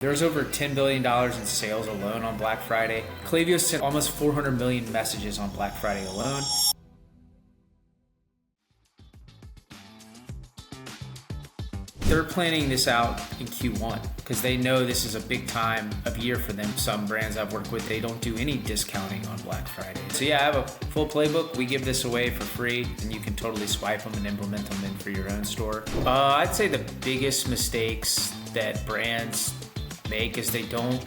There's over $10 billion in sales alone on Black Friday. Klaviyo sent almost 400 million messages on Black Friday alone. They're planning this out in Q1 because they know this is a big time of year for them. Some brands I've worked with, they don't do any discounting on Black Friday. So yeah, I have a full playbook. We give this away for free and you can totally swipe them and implement them in for your own store. I'd say the biggest mistakes that brands make is they don't.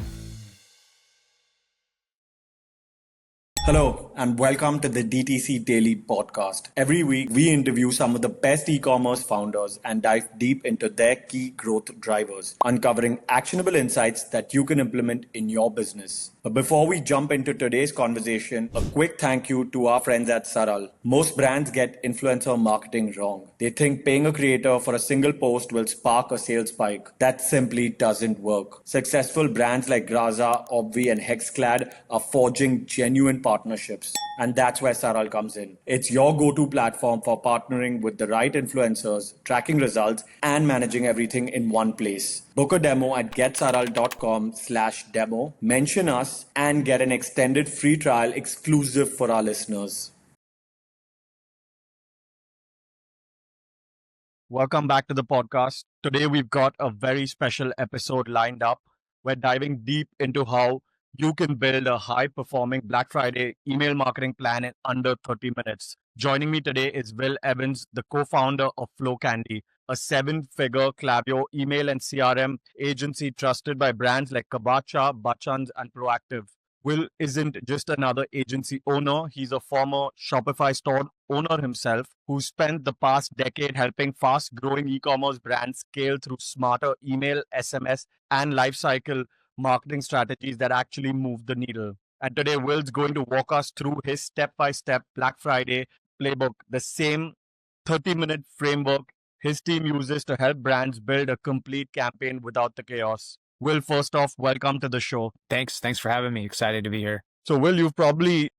Hello and welcome to the DTC Daily Podcast. Every week we interview some of the best e-commerce founders and dive deep into their key growth drivers, uncovering actionable insights that you can implement in your business. But before we jump into today's conversation, a quick thank you to our friends at Saral. Most brands get influencer marketing wrong. They think paying a creator for a single post will spark a sales spike. That simply doesn't work. Successful brands like Graza, Obvi and Hexclad are forging genuine partnerships. And that's where Saral comes in. It's your go-to platform for partnering with the right influencers, tracking results, and managing everything in one place. Book a demo at getsaral.com/demo, mention us, and get an extended free trial exclusive for our listeners. Welcome back to the podcast. Today we've got a very special episode lined up. We're diving deep into how you can build a high-performing Black Friday email marketing plan in under 30 minutes. Joining me today is Will Evans, the co-founder of Flow Candy, a 7-figure Klaviyo email and CRM agency trusted by brands like Kabacha, Bacha, and Proactiv. Will isn't just another agency owner. He's a former Shopify store owner himself who spent the past decade helping fast-growing e-commerce brands scale through smarter email, SMS, and lifecycle marketing strategies that actually move the needle. And today, Will's going to walk us through his step-by-step Black Friday playbook, the same 30-minute framework his team uses to help brands build a complete campaign without the chaos. Will, first off, welcome to the show. Thanks for having me. Excited to be here. So, Will, you've probably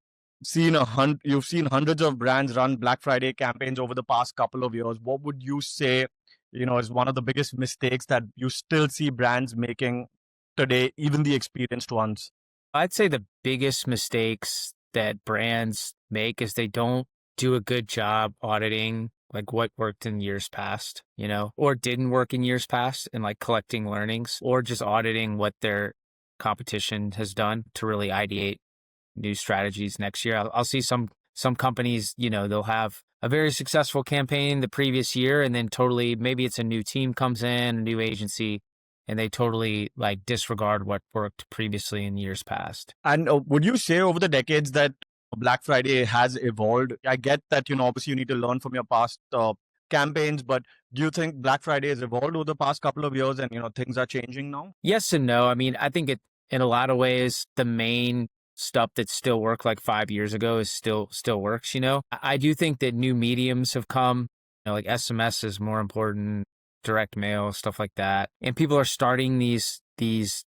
seen hundreds of brands run Black Friday campaigns over the past couple of years. What would you say, is one of the biggest mistakes that you still see brands making today, even the experienced ones? I'd say the biggest mistakes that brands make is they don't do a good job auditing like what worked in years past, or didn't work in years past, and like collecting learnings, or just auditing what their competition has done to really ideate new strategies next year. I'll see some companies, they'll have a very successful campaign the previous year, and then totally, maybe it's a new team comes in, a new agency, and they totally like disregard what worked previously in years past. And would you say over the decades that Black Friday has evolved? I get that, obviously you need to learn from your past campaigns, but do you think Black Friday has evolved over the past couple of years and, things are changing now? Yes and no. I mean, I think it, in a lot of ways, the main stuff that still worked like 5 years ago is still works, I do think that new mediums have come, like SMS is more important, direct mail, stuff like that. And people are starting these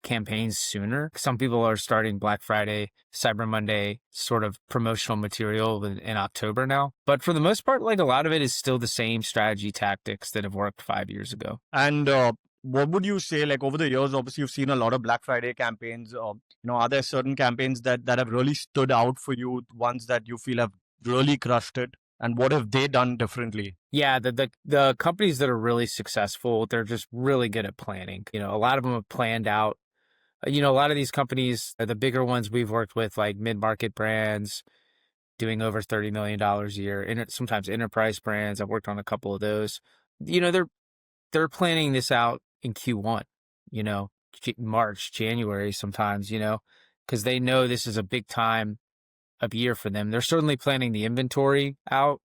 campaigns sooner. Some people are starting Black Friday, Cyber Monday sort of promotional material in October now. But for the most part, like a lot of it is still the same strategy tactics that have worked 5 years ago. And what would you say, like over the years, obviously you've seen a lot of Black Friday campaigns. Are there certain campaigns that have really stood out for you, ones that you feel have really crushed it? And what have they done differently? Yeah, the companies that are really successful, they're just really good at planning. A lot of them have planned out. A lot of these companies, the bigger ones we've worked with, like mid-market brands doing over $30 million a year, and sometimes enterprise brands. I've worked on a couple of those. They're planning this out in Q1, March, January sometimes, because they know this is a big time of year for them. They're certainly planning the inventory out,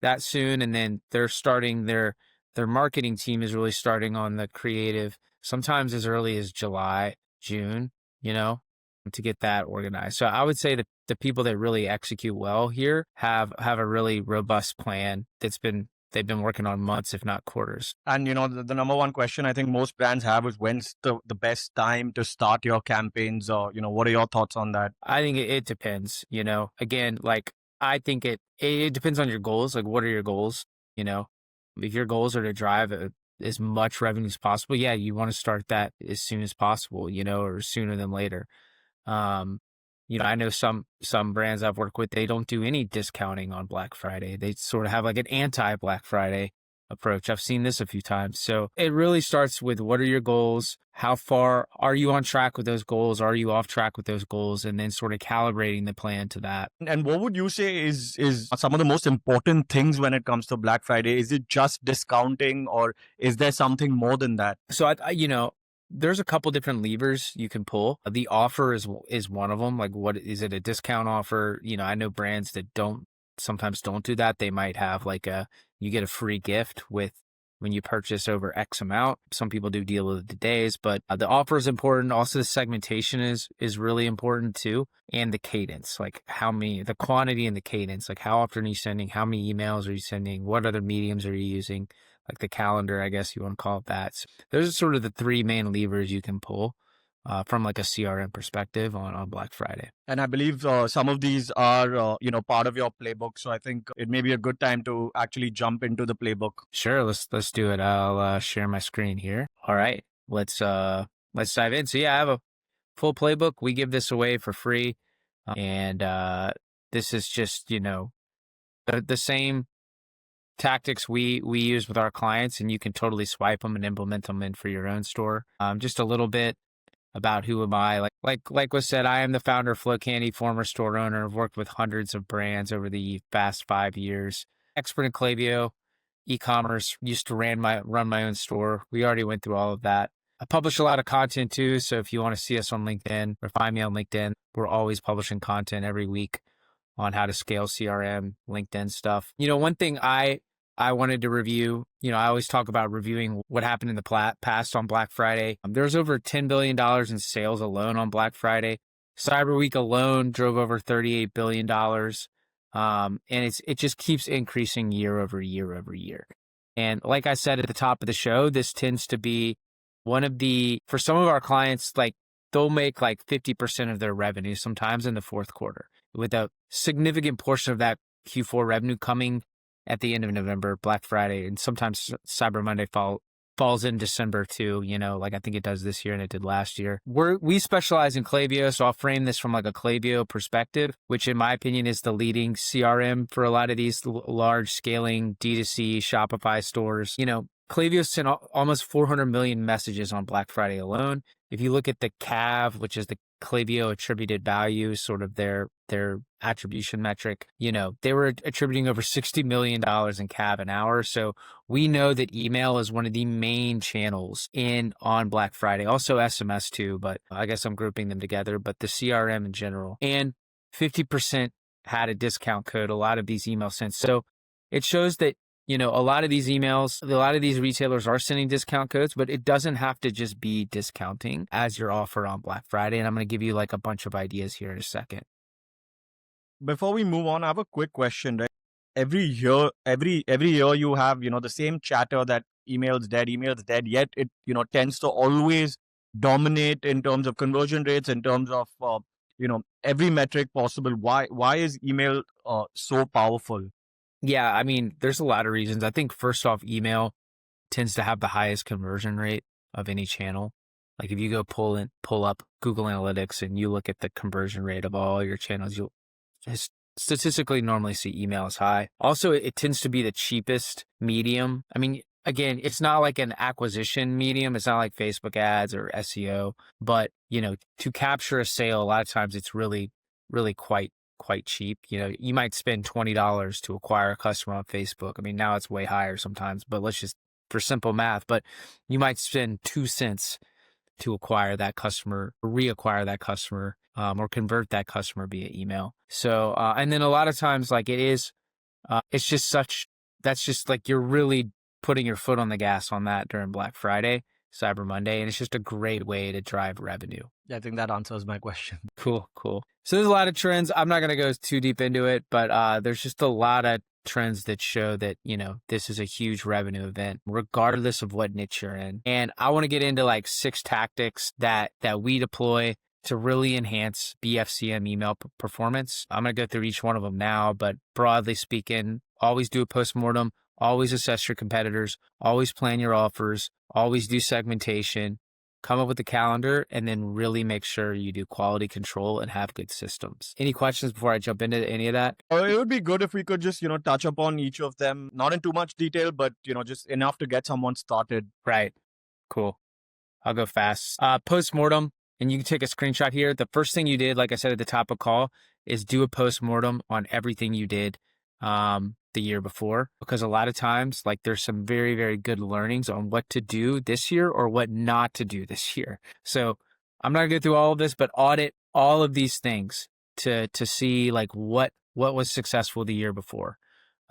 that soon. And then they're starting their marketing team is really starting on the creative, sometimes as early as July, June, to get that organized. So I would say that the people that really execute well here have a really robust plan they've been working on months, if not quarters. And, the number one question I think most brands have is when's the best time to start your campaigns? Or, what are your thoughts on that? I think it depends, again, like I think it depends on your goals. Like, what are your goals? If your goals are to drive a as much revenue as possible, yeah, you want to start that as soon as possible, or sooner than later. I know some brands I've worked with, they don't do any discounting on Black Friday. They sort of have like an anti-Black Friday approach. I've seen this a few times. So it really starts with, what are your goals? How far are you on track with those goals? Are you off track with those goals? And then sort of calibrating the plan to that. And what would you say is some of the most important things when it comes to Black Friday? Is it just discounting, or is there something more than that? So there's a couple different levers you can pull. The offer is one of them. Like, what is it? A discount offer? I know brands that sometimes don't do that. They might have like you get a free gift when you purchase over X amount. Some people do deal of the days, but the offer is important. Also, the segmentation is really important too. And the cadence, like the quantity and the cadence, like how often are you sending, how many emails are you sending, what other mediums are you using, like the calendar, I guess you want to call it that. So those are sort of the three main levers you can pull from like a CRM perspective on Black Friday. And I believe some of these are, part of your playbook. So I think it may be a good time to actually jump into the playbook. Sure, let's do it. I'll share my screen here. All right, let's dive in. So yeah, I have a full playbook. We give this away for free, and this is just the same tactics we use with our clients, and you can totally swipe them and implement them in for your own store. Just a little bit about who am I. Like was said, I am the founder of Flow Candy, former store owner. I've worked with hundreds of brands over the past 5 years. Expert in Klaviyo, Ecommerce. Used to run my own store. We already went through all of that. I publish a lot of content too, so if you want to see us on LinkedIn or find me on LinkedIn, we're always publishing content every week on how to scale CRM, LinkedIn stuff. One thing I wanted to review, I always talk about reviewing what happened in the past on Black Friday. There's over $10 billion in sales alone on Black Friday. Cyber Week alone drove over $38 billion. And it just keeps increasing year over year over year. And like I said at the top of the show, this tends to be for some of our clients, like they'll make like 50% of their revenue sometimes in the fourth quarter, with a significant portion of that Q4 revenue coming at the end of November, Black Friday, and sometimes Cyber Monday falls in December too, like I think it does this year and it did last year. We specialize in Klaviyo, so I'll frame this from like a Klaviyo perspective, which in my opinion is the leading CRM for a lot of these large scaling D2C Shopify stores. Klaviyo sent almost 400 million messages on Black Friday alone. If you look at the CAV, which is the Klaviyo attributed value, sort of their attribution metric, they were attributing over $60 million in CAV an hour. So we know that email is one of the main channels on Black Friday. Also SMS too, but I guess I'm grouping them together, but the CRM in general. And 50% had a discount code, a lot of these emails sent. So it shows that a lot of these emails, a lot of these retailers are sending discount codes, but it doesn't have to just be discounting as your offer on Black Friday. And I'm going to give you like a bunch of ideas here in a second. Before we move on, I have a quick question, right? Every year you have, the same chatter that email's dead, yet it, tends to always dominate in terms of conversion rates, in terms of, every metric possible. Why is email so powerful? Yeah, I mean, there's a lot of reasons. I think first off, email tends to have the highest conversion rate of any channel. Like if you go pull up Google Analytics and you look at the conversion rate of all your channels, you'll statistically normally see email is high. Also, it tends to be the cheapest medium. I mean, again, it's not like an acquisition medium. It's not like Facebook ads or SEO, but to capture a sale, a lot of times it's really, really quite cheap. You might spend $20 to acquire a customer on Facebook. I mean, now it's way higher sometimes, but let's just, for simple math, but you might spend 2 cents to acquire that customer, reacquire that customer, or convert that customer via email. So, and then a lot of times, like it's that's just like you're really putting your foot on the gas on that during Black Friday, Cyber Monday, and it's just a great way to drive revenue. I think that answers my question. Cool. So there's a lot of trends. I'm not going to go too deep into it, but there's just a lot of trends that show that, this is a huge revenue event, regardless of what niche you're in. And I want to get into like 6 tactics that we deploy to really enhance BFCM email performance. I'm going to go through each one of them now, but broadly speaking, always do a post-mortem, always assess your competitors, always plan your offers, always do segmentation, come up with a calendar, and then really make sure you do quality control and have good systems. Any questions before I jump into any of that? It would be good if we could just, touch upon each of them, not in too much detail, but, just enough to get someone started. Right. Cool. I'll go fast. Post-mortem, and you can take a screenshot here. The first thing you did, like I said at the top of call, is do a post-mortem on everything you did the year before, because a lot of times, like, there's some very, very good learnings on what to do this year or what not to do this year. So I'm not gonna go through all of this, but audit all of these things to see like what was successful the year before,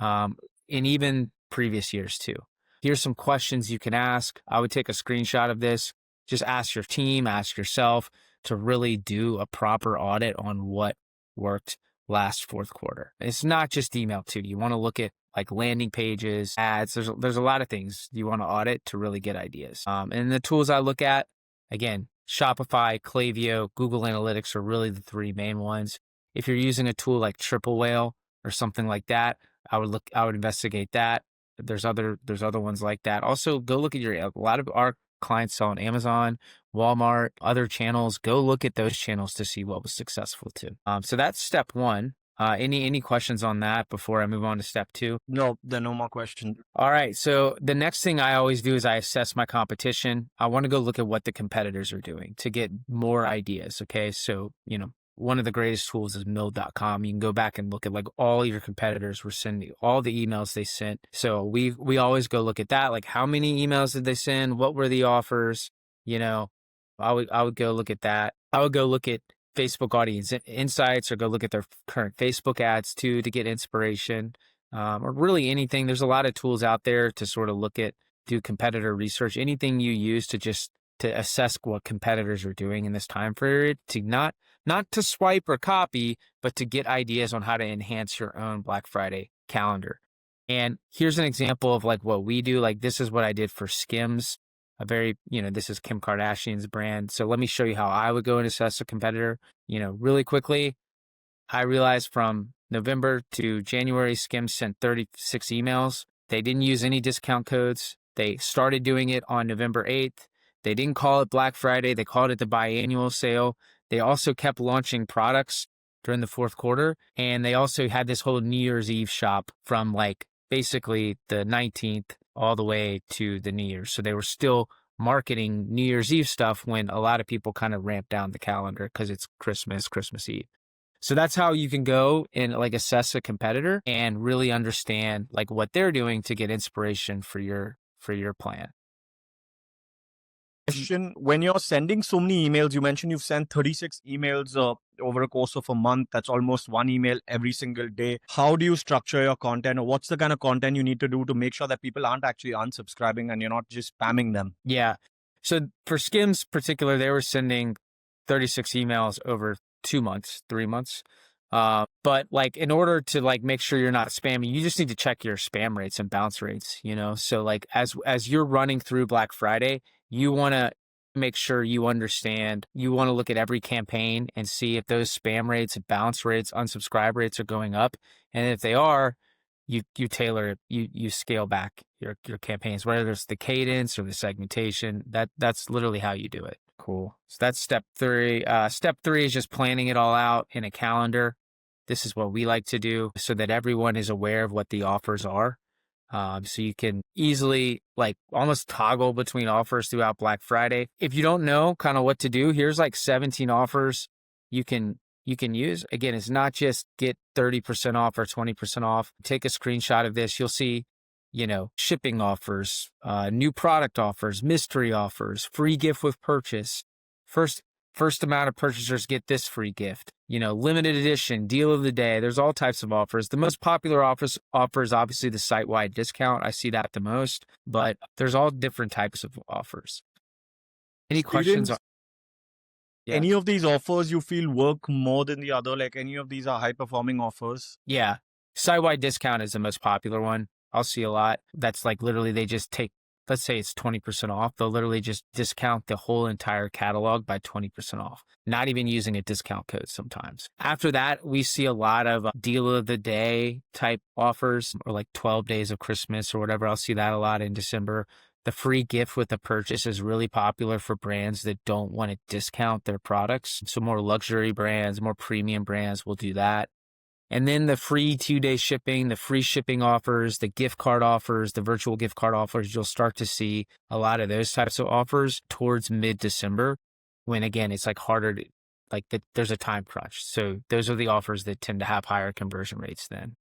and even previous years too. Here's some questions you can ask. I would take a screenshot of this. Just ask your team, ask yourself to really do a proper audit on what worked last fourth quarter. It's not just email too. You want to look at like landing pages, ads. There's a lot of things you want to audit to really get ideas. And the tools I look at, again, Shopify, Klaviyo, Google Analytics are really the three main ones. If you're using a tool like Triple Whale or something like that, I would investigate that. There's other ones like that. Also, go look at a lot of our clients sell on Amazon, Walmart, other channels. Go look at those channels to see what was successful too. So that's step one. Any questions on that before I move on to step two? No, there are no more questions. All right. So the next thing I always do is I assess my competition. I want to go look at what the competitors are doing to get more ideas. Okay. So, one of the greatest tools is mill.com. You can go back and look at like all your competitors were sending, all the emails they sent. So we always go look at that. Like how many emails did they send? What were the offers? I would go look at that. I would go look at Facebook audience insights or go look at their current Facebook ads too to get inspiration, or really anything. There's a lot of tools out there to sort of do competitor research, anything you use to assess what competitors are doing in this time period, to not to swipe or copy, but to get ideas on how to enhance your own Black Friday calendar. And here's an example of like what we do. Like this is what I did for Skims, this is Kim Kardashian's brand. So let me show you how I would go and assess a competitor. Really quickly, I realized from November to January, Skims sent 36 emails. They didn't use any discount codes. They started doing it on November 8th. They didn't call it Black Friday. They called it the biannual sale. They also kept launching products during the fourth quarter. And they also had this whole New Year's Eve shop from like basically the 19th all the way to the New Year's. So they were still marketing New Year's Eve stuff when a lot of people kind of ramped down the calendar because it's Christmas Eve. So that's how you can go and like assess a competitor and really understand like what they're doing to get inspiration for your plan. Question: when you're sending so many emails, you mentioned you've sent 36 emails over a course of a month. That's almost one email every single day. How do you structure your content, or what's the kind of content you need to do to make sure that people aren't actually unsubscribing and you're not just spamming them? Yeah. So for Skims particular, they were sending 36 emails over 2 months, 3 months. But like in order to like make sure you're not spamming, you just need to check your spam rates and bounce rates, So like as you're running through Black Friday, you want to make sure you understand, you want to look at every campaign and see if those spam rates, bounce rates, unsubscribe rates are going up. And if they are, you tailor it, you scale back your campaigns, whether it's the cadence or the segmentation. That's literally how you do it. Cool. So that's step 3. Step 3 is just planning it all out in a calendar. This is what we like to do so that everyone is aware of what the offers are. So you can easily like almost toggle between offers throughout Black Friday. If you don't know kind of what to do, here's like 17 offers you can use. Again, it's not just get 30% off or 20% off. Take a screenshot of this. You'll see, shipping offers, new product offers, mystery offers, free gift with purchase. First amount of purchasers get this free gift, limited edition, deal of the day. There's all types of offers. The most popular offers obviously the site-wide discount. I see that the most, but there's all different types of offers. Any questions? Yeah. Any of these offers you feel work more than the other? Like any of these are high-performing offers? Yeah. Site-wide discount is the most popular one. I'll see a lot. That's like literally they just take let's say it's 20% off, they'll literally just discount the whole entire catalog by 20% off, not even using a discount code sometimes. After that, we see a lot of deal of the day type offers, or like 12 days of Christmas or whatever. I'll see that a lot in December. The free gift with a purchase is really popular for brands that don't want to discount their products. So more luxury brands, more premium brands will do that. And then the free 2-day shipping, the free shipping offers, the gift card offers, the virtual gift card offers, you'll start to see a lot of those types of offers towards mid-December, when again, it's like harder to, there's a time crunch. So those are the offers that tend to have higher conversion rates then.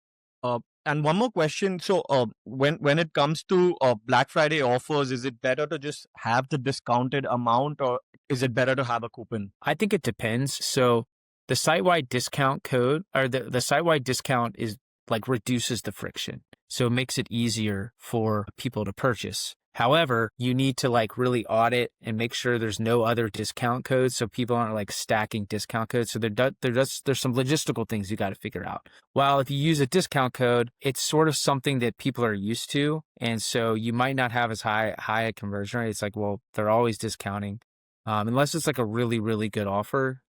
And one more question. So when it comes to Black Friday offers, is it better to just have the discounted amount, or is it better to have a coupon? I think it depends. So the site-wide discount code, or the site-wide discount is like reduces the friction. So it makes it easier for people to purchase. However, you need to like really audit and make sure there's no other discount codes, so people aren't like stacking discount codes. So there's some logistical things you got to figure out. While if you use a discount code, it's sort of something that people are used to, and so you might not have as high a conversion rate. It's like, well, they're always discounting, unless it's like a really, really good offer,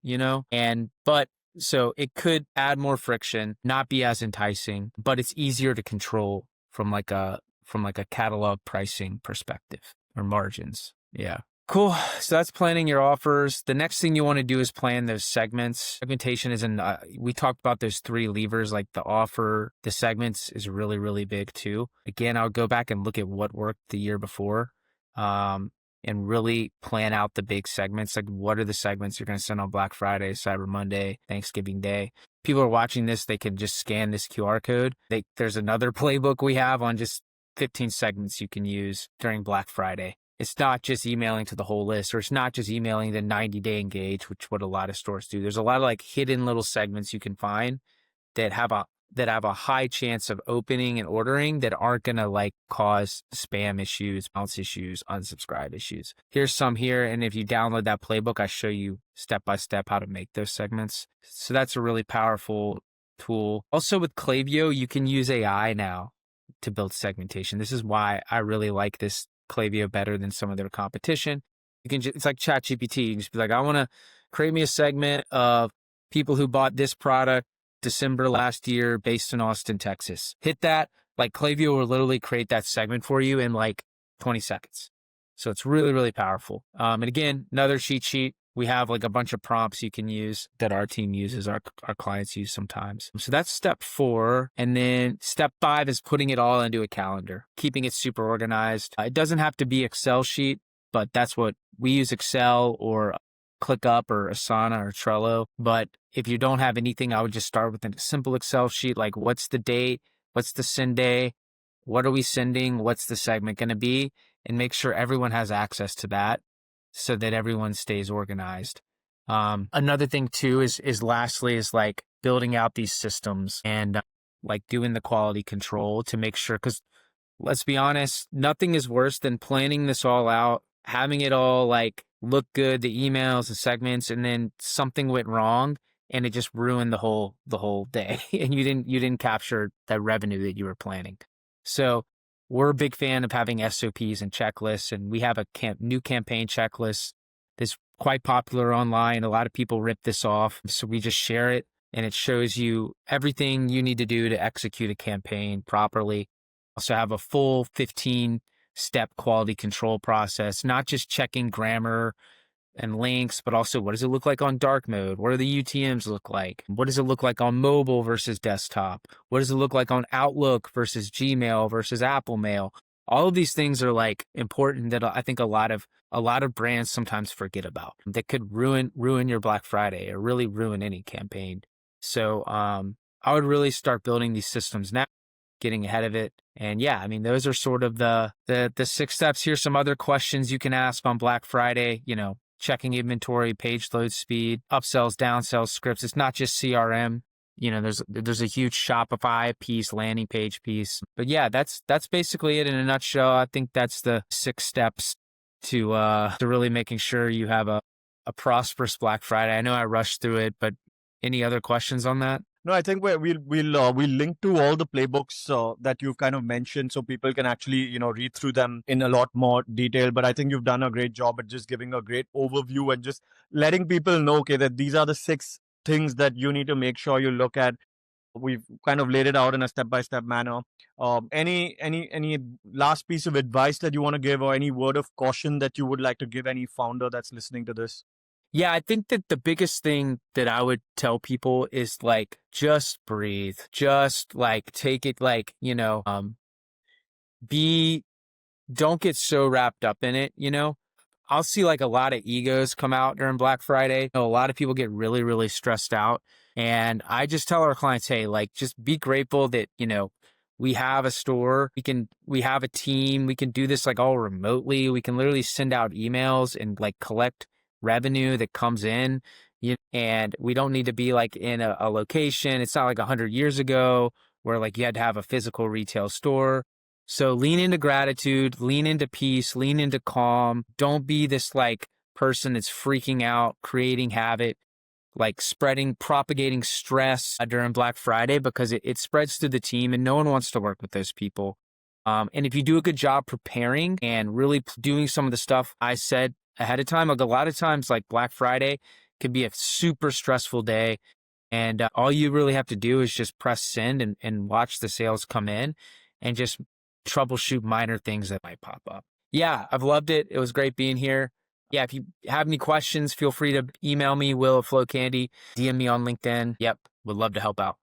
but so it could add more friction, not be as enticing, but it's easier to control from like a catalog pricing perspective or margins. Yeah. Cool. So that's planning your offers. The next thing you want to do is plan those segments. Segmentation is we talked about those 3 levers, like the offer, the segments is really, really big too. Again, I'll go back and look at what worked the year before, and really plan out the big segments. Like, what are the segments you're going to send on Black Friday, Cyber Monday, Thanksgiving Day? People are watching this, they can just scan this QR code. There's another playbook we have on just 15 segments you can use during Black Friday. It's not just emailing to the whole list, or it's not just emailing the 90-day engage, which what a lot of stores do. There's a lot of like hidden little segments you can find that have a high chance of opening and ordering that aren't going to like cause spam issues, bounce issues, unsubscribe issues. Here's some here. And if you download that playbook, I show you step by step how to make those segments. So that's a really powerful tool. Also with Klaviyo, you can use AI now to build segmentation. This is why I really like this Klaviyo better than some of their competition. It's like ChatGPT. You can just be like, I want to create me a segment of people who bought this product December last year based in Austin, Texas. Hit that. Like Klaviyo will literally create that segment for you in like 20 seconds. So it's really, really powerful. And again, another cheat sheet. We have like a bunch of prompts you can use that our team uses, our clients use sometimes. So that's step 4. And then step 5 is putting it all into a calendar, keeping it super organized. It doesn't have to be Excel sheet, but that's what we use, Excel or ClickUp or Asana or Trello. But if you don't have anything, I would just start with a simple Excel sheet. Like, what's the date? What's the send day? What are we sending? What's the segment going to be? And make sure everyone has access to that, so that everyone stays organized. Another thing too is lastly like building out these systems and like doing the quality control to make sure, because let's be honest, nothing is worse than planning this all out, having it all like look good, the emails, the segments, and then something went wrong and it just ruined the whole day and you didn't capture that revenue that you were planning. So we're a big fan of having SOPs and checklists, and we have a new campaign checklist that's quite popular online. A lot of people rip this off, so we just share it, and it shows you everything you need to do to execute a campaign properly. Also have a full 15-step quality control process, not just checking grammar and links, but also what does it look like on dark mode? What do the UTMs look like? What does it look like on mobile versus desktop? What does it look like on Outlook versus Gmail versus Apple Mail? All of these things are like important that I think a lot of brands sometimes forget about, that could ruin your Black Friday or really ruin any campaign. So I would really start building these systems now, getting ahead of it. And yeah, I mean, those are sort of the 6 steps. Here's some other questions you can ask on Black Friday, checking inventory, page load speed, upsells, downsells, scripts. It's not just CRM. There's a huge Shopify piece, landing page piece. But yeah, that's basically it in a nutshell. I think that's the 6 steps to really making sure you have a prosperous Black Friday. I know I rushed through it, but any other questions on that? No, I think we'll link to all the playbooks that you've kind of mentioned, so people can actually read through them in a lot more detail. But I think you've done a great job at just giving a great overview and just letting people know, okay, that these are the 6 things that you need to make sure you look at. We've kind of laid it out in a step-by-step manner. Any last piece of advice that you want to give, or any word of caution that you would like to give any founder that's listening to this? Yeah, I think that the biggest thing that I would tell people is like, just breathe. Just like take it like, don't get so wrapped up in it. I'll see like a lot of egos come out during Black Friday. A lot of people get really, really stressed out. And I just tell our clients, hey, like, just be grateful that, we have a store, we have a team, we can do this like all remotely. We can literally send out emails and like collect revenue that comes in, and we don't need to be like in a location. It's not like 100 years ago where like you had to have a physical retail store. So lean into gratitude, lean into peace, lean into calm. Don't be this like person that's freaking out, creating havoc, like propagating stress during Black Friday, because it spreads through the team and no one wants to work with those people. And if you do a good job preparing and really doing some of the stuff I said ahead of time, like a lot of times, like Black Friday can be a super stressful day. And all you really have to do is just press send and watch the sales come in and just troubleshoot minor things that might pop up. Yeah, I've loved it. It was great being here. Yeah, if you have any questions, feel free to email me, Will at Flow Candy, DM me on LinkedIn. Yep, would love to help out.